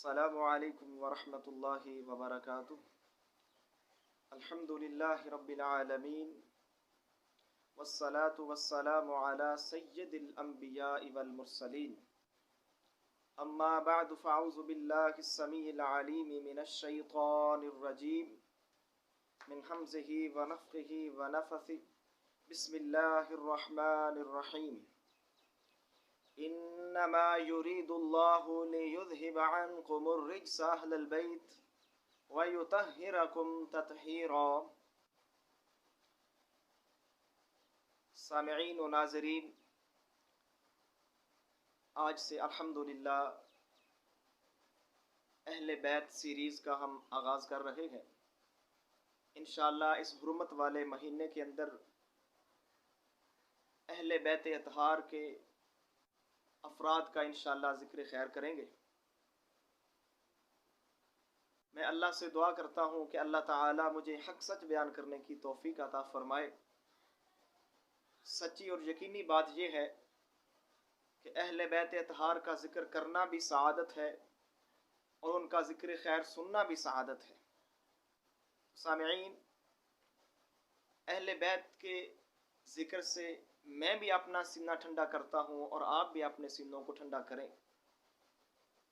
السلام علیکم ورحمۃ اللہ وبرکاتہ۔ الحمد للہ رب العالمین، والصلاة والسلام علی سید الانبیاء والمرسلین، اما بعد فاعوذ باللہ السمیع العلیم من الشیطان الرجیم، من حمزہ ونفخہ ونفثہ، بسم اللہ الرحمن الرحیم۔ انما يريد الله ليذهب عنكم الرجس اهل البيت ويطهركم تطهيرا۔ سامعین و ناظرین، آج سے الحمدللہ اہل بیت سیریز کا ہم آغاز کر رہے ہیں۔ انشاءاللہ اس حرمت والے مہینے کے اندر اہل بیت اطہار کے افراد کا انشاءاللہ ذکر خیر کریں گے۔ میں اللہ سے دعا کرتا ہوں کہ اللہ تعالی مجھے حق سچ بیان کرنے کی توفیق عطا فرمائے۔ سچی اور یقینی بات یہ ہے کہ اہل بیت اطہار کا ذکر کرنا بھی سعادت ہے اور ان کا ذکر خیر سننا بھی سعادت ہے۔ سامعین، اہل بیت کے ذکر سے میں بھی اپنا سینہ ٹھنڈا کرتا ہوں اور آپ بھی اپنے سینوں کو ٹھنڈا کریں۔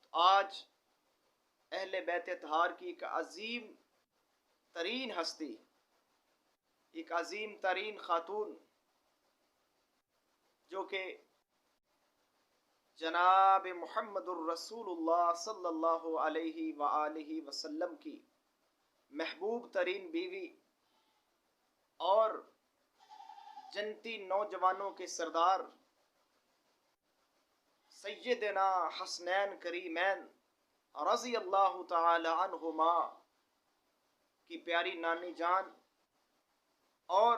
تو آج اہل بیت اطہار کی ایک عظیم ترین ہستی، ایک عظیم ترین خاتون، جو کہ جناب محمد الرسول اللہ صلی اللہ علیہ وآلہ وسلم کی محبوب ترین بیوی اور جنتی نوجوانوں کے سردار سیدنا حسنین کریمین رضی اللہ تعالی عنہما کی پیاری نانی جان اور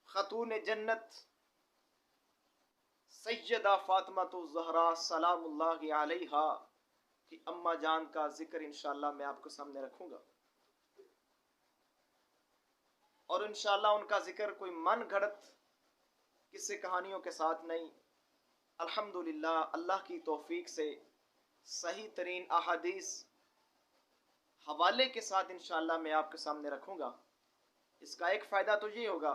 خاتون جنت سیدہ فاطمہ الزہرا سلام اللہ علیہا کی اماں جان کا ذکر انشاءاللہ میں آپ کو سامنے رکھوں گا، اور انشاءاللہ ان کا ذکر کوئی من گھڑت قصے کہانیوں کے ساتھ نہیں، الحمدللہ اللہ کی توفیق سے صحیح ترین احادیث حوالے کے ساتھ انشاءاللہ میں آپ کے سامنے رکھوں گا۔ اس کا ایک فائدہ تو یہ ہوگا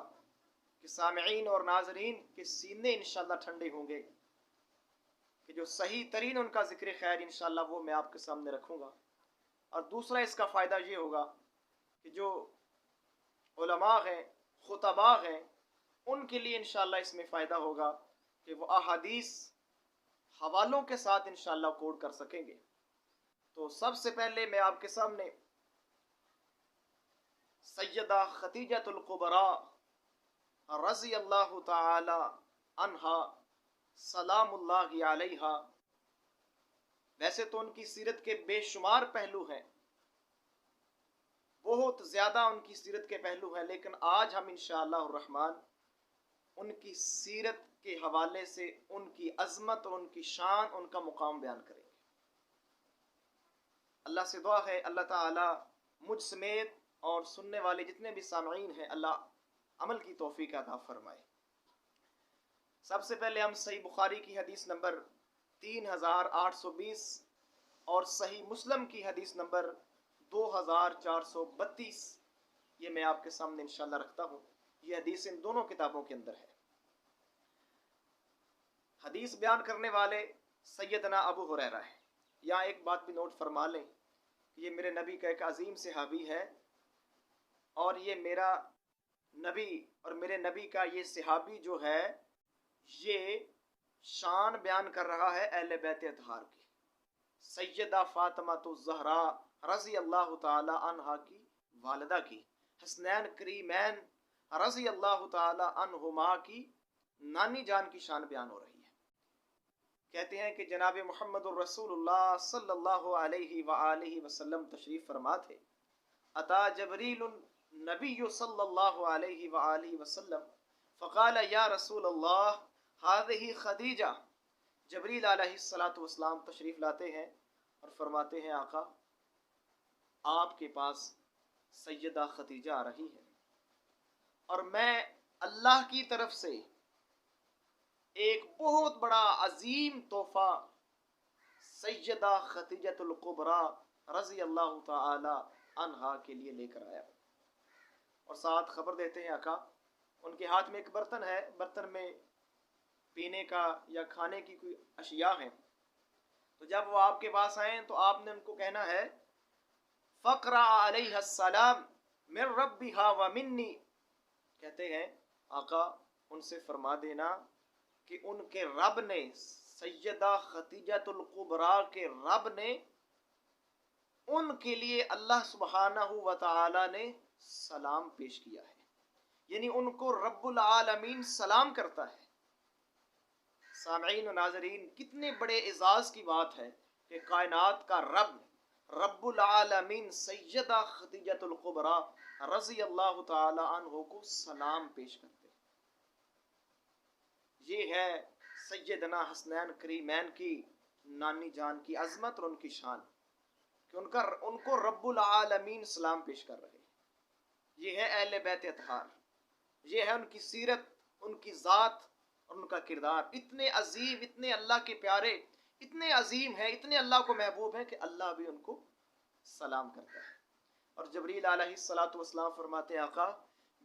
کہ سامعین اور ناظرین کے سینے انشاءاللہ ٹھنڈے ہوں گے کہ جو صحیح ترین ان کا ذکر خیر انشاءاللہ وہ میں آپ کے سامنے رکھوں گا، اور دوسرا اس کا فائدہ یہ ہوگا کہ جو علماء ہیں، خطباء ہیں، ان کے لیے انشاءاللہ اس میں فائدہ ہوگا کہ وہ احادیث حوالوں کے ساتھ انشاءاللہ کوٹ کر سکیں گے۔ تو سب سے پہلے میں آپ کے سامنے سیدہ خدیجہ الکبریٰ رضی اللہ تعالی عنہا سلام اللہ علیہا، ویسے تو ان کی سیرت کے بے شمار پہلو ہیں، بہت زیادہ ان کی سیرت کے پہلو ہیں، لیکن آج ہم انشاءاللہ الرحمن ان کی سیرت کے حوالے سے ان کی عظمت اور ان کی شان، ان کا مقام بیان کریں گے۔ اللہ سے دعا ہے اللہ تعالی مجھ سمیت اور سننے والے جتنے بھی سامعین ہیں، اللہ عمل کی توفیق عطا فرمائے۔ سب سے پہلے ہم صحیح بخاری کی حدیث نمبر 3820 اور صحیح مسلم کی حدیث نمبر 2432 یہ میں آپ کے سامنے انشاءاللہ رکھتا ہوں۔ یہ حدیث ان دونوں کتابوں کے اندر ہے۔ حدیث بیان کرنے والے سیدنا ابو ہریرہ ہے۔ یہاں ایک بات بھی نوٹ فرما لیں کہ یہ میرے نبی کا ایک عظیم صحابی ہے، اور یہ میرا نبی اور میرے نبی کا یہ صحابی جو ہے یہ شان بیان کر رہا ہے اہل بیت اطہار کی، سیدہ فاطمہ الزہرا رضی اللہ تعالی عنہا کی والدہ کی، حسنین کریمین رضی اللہ تعالی عنہما کی نانی جان کی شان بیان ہو رہی ہے۔ کہتے ہیں کہ جناب محمد الرسول اللہ صلی اللہ علیہ وآلہ وسلم تشریف فرما تھے۔ اتا جبریل النبی صلی اللہ علیہ وآلہ وسلم فقال یا رسول اللہ هذه خدیجہ۔ جبریل علیہ السلام تشریف لاتے ہیں اور فرماتے ہیں آقا آپ کے پاس سیدہ خدیجہ آ رہی ہے، اور میں اللہ کی طرف سے ایک بہت بڑا عظیم تحفہ سیدہ خدیجۃ الکبریٰ رضی اللہ تعالی عنہا کے لیے لے کر آیا، اور ساتھ خبر دیتے ہیں آقا ان کے ہاتھ میں ایک برتن ہے، برتن میں پینے کا یا کھانے کی کوئی اشیاء ہیں، تو جب وہ آپ کے پاس آئیں تو آپ نے ان کو کہنا ہے فقرا علیہ السلام من ربها ومنی، کہتے ہیں آقا ان سے فرما دینا کہ ان کے رب نے، سیدہ خدیجۃ الکبریٰ کے رب نے ان کے لیے اللہ سبحانہ و تعالی نے سلام پیش کیا ہے، یعنی ان کو رب العالمین سلام کرتا ہے۔ سامعین و ناظرین، کتنے بڑے اعزاز کی بات ہے کہ کائنات کا رب العالمین سیدہ خدیجۃ الکبریٰ رضی اللہ تعالی عنہ کو سلام پیش کرتے ہیں۔ یہ ہے سیدنا حسنین کریمین کی نانی جان کی عظمت اور ان کی شان کہ ان کو رب العالمین سلام پیش کر رہے ہیں۔ یہ ہے اہل بیت اطہار، یہ ہے ان کی سیرت، ان کی ذات اور ان کا کردار، اتنے عظیم، اتنے اللہ کے پیارے، اتنے عظیم ہیں، اتنے اللہ کو محبوب ہیں کہ اللہ بھی ان کو سلام کرتا ہے۔ اور جبریل علیہ الصلوۃ والسلام فرماتے ہیں آقا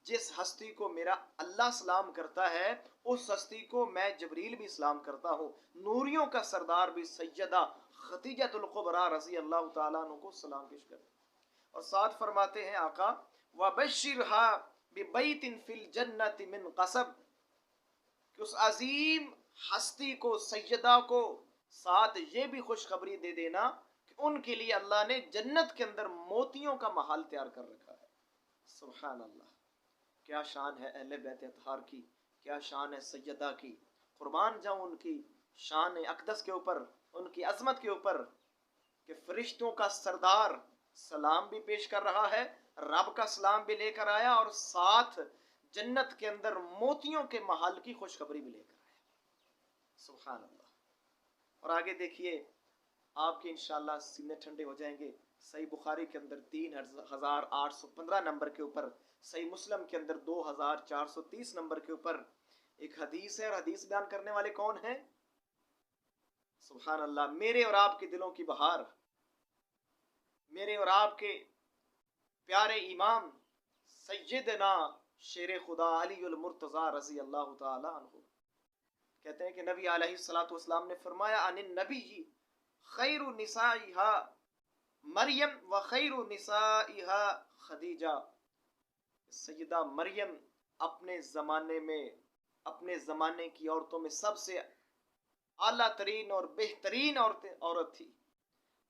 جس ہستی کو میرا اللہ سلام کرتا ہے اس ہستی کو میں جبریل بھی سلام کرتا ہوں، نوریوں کا سردار بھی سیدہ خدیجۃ الکبریٰ رضی اللہ تعالیٰ عنہ کو سلام پیش کرتے ہیں۔ اور ساتھ فرماتے ہیں آقا وَبَشِّرْهَا بِبَيْتٍ فِي الْجَنَّةِ مِنْ قَصَبٍ، کہ اس عظیم ہستی کو، سیدہ کو ساتھ یہ بھی خوشخبری دے دینا کہ ان کے لیے اللہ نے جنت کے اندر موتیوں کا محل تیار کر رکھا ہے۔ سبحان اللہ، کیا شان ہے اہل بیت اطہار کی، کیا شان ہے سیدہ کی، قربان جاؤں ان کی شان اقدس کے اوپر، ان کی عظمت کے اوپر کہ فرشتوں کا سردار سلام بھی پیش کر رہا ہے، رب کا سلام بھی لے کر آیا، اور ساتھ جنت کے اندر موتیوں کے محل کی خوشخبری بھی لے کر آیا۔ سبحان اللہ۔ اور آگے دیکھیے، آپ کے انشاءاللہ سینے ٹھنڈے ہو جائیں گے، صحیح بخاری کے اندر 3815 نمبر کے اوپر، صحیح مسلم کے اندر 2430 نمبر کے اوپر ایک حدیث ہے، اور حدیث بیان کرنے والے کون ہیں؟ سبحان اللہ، میرے اور آپ کے دلوں کی بہار، میرے اور آپ کے پیارے امام سیدنا شیر خدا علی المرتضیٰ رضی اللہ تعالی عنہ کہتے ہیں کہ نبی علیہ الصلوۃ والسلام نے فرمایا ان النبی خیر نسائها مریم و خیر نسائها خدیجہ، سیدہ مریم اپنے زمانے کی عورتوں میں سب سے اعلیٰ ترین اور بہترین عورت تھی،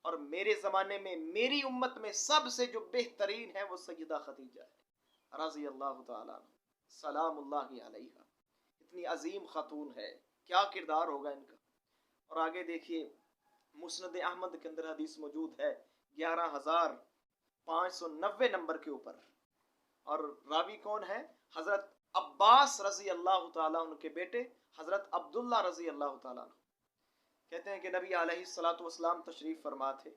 اور میرے زمانے میں، میری امت میں سب سے جو بہترین ہے وہ سیدہ خدیجہ ہے رضی اللہ تعالیٰ عنہ، سلام اللہ علیہا۔ اتنی عظیم خاتون ہے، کیا کردار ہوگا ان کا۔ اور آگے دیکھیے، مسند احمد کے اندر حدیث موجود ہے 11590 نمبر کے اوپر، اور راوی کون ہے؟ حضرت عباس رضی اللہ تعالیٰ عنہ کے بیٹے حضرت عبداللہ رضی اللہ تعالیٰ عنہ کہتے ہیں کہ نبی علیہ الصلوۃ والسلام تشریف فرما تھے،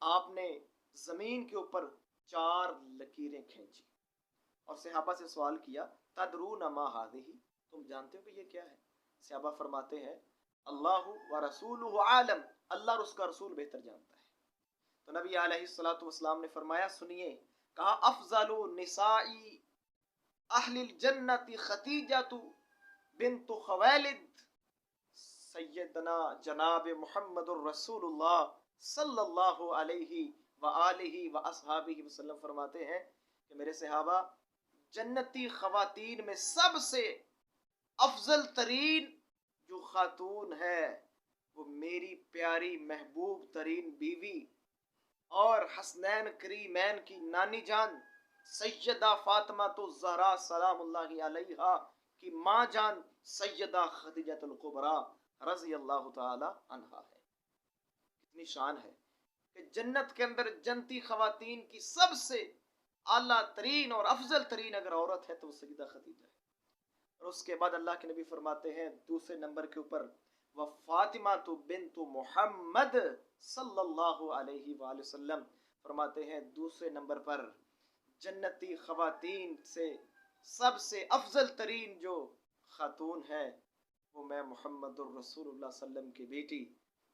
آپ نے زمین کے اوپر 4 لکیریں کھینچی اور صحابہ سے سوال کیا تدرون ما هذه، تم جانتے ہو کہ یہ کیا ہے؟ صحابہ فرماتے ہیں اللہ و رسولہ عالم، اللہ اور اس کا رسول بہتر جانتا ہے۔ تو نبی علیہ الصلوۃ والسلام نے فرمایا سنیے، کہا افضل نساء اہل الجنت خدیجہ بنت خویلد، سیدنا جناب محمد الرسول اللہ صلی اللہ علیہ وآلہ واصحابہ وسلم فرماتے ہیں کہ میرے صحابہ، جنتی خواتین میں سب سے افضل ترین جو خاتون ہے وہ میری پیاری محبوب ترین بیوی اور حسنین کریمین کی نانی جان سیدہ فاطمہ الزہرا سلام اللہ علیہا کی ماں جان سیدہ خدیجۃ الکبریٰ رضی اللہ تعالی عنہا ہے۔ اتنی شان ہے کہ جنت کے اندر جنتی خواتین کی سب سے اعلیٰ ترین اور افضل ترین اگر عورت ہے تو وہ سیدہ خدیجہ ہے۔ اور اس کے بعد اللہ کے نبی فرماتے ہیں دوسرے نمبر کے اوپر وفاطمہ بنت محمد صلی اللہ علیہ وآلہ وسلم فرماتے ہیں دوسرے نمبر پر جنتی خواتین سے سب سے افضل ترین جو خاتون ہے وہ میں محمد الرسول اللہ صلی اللہ علیہ وسلم کی بیٹی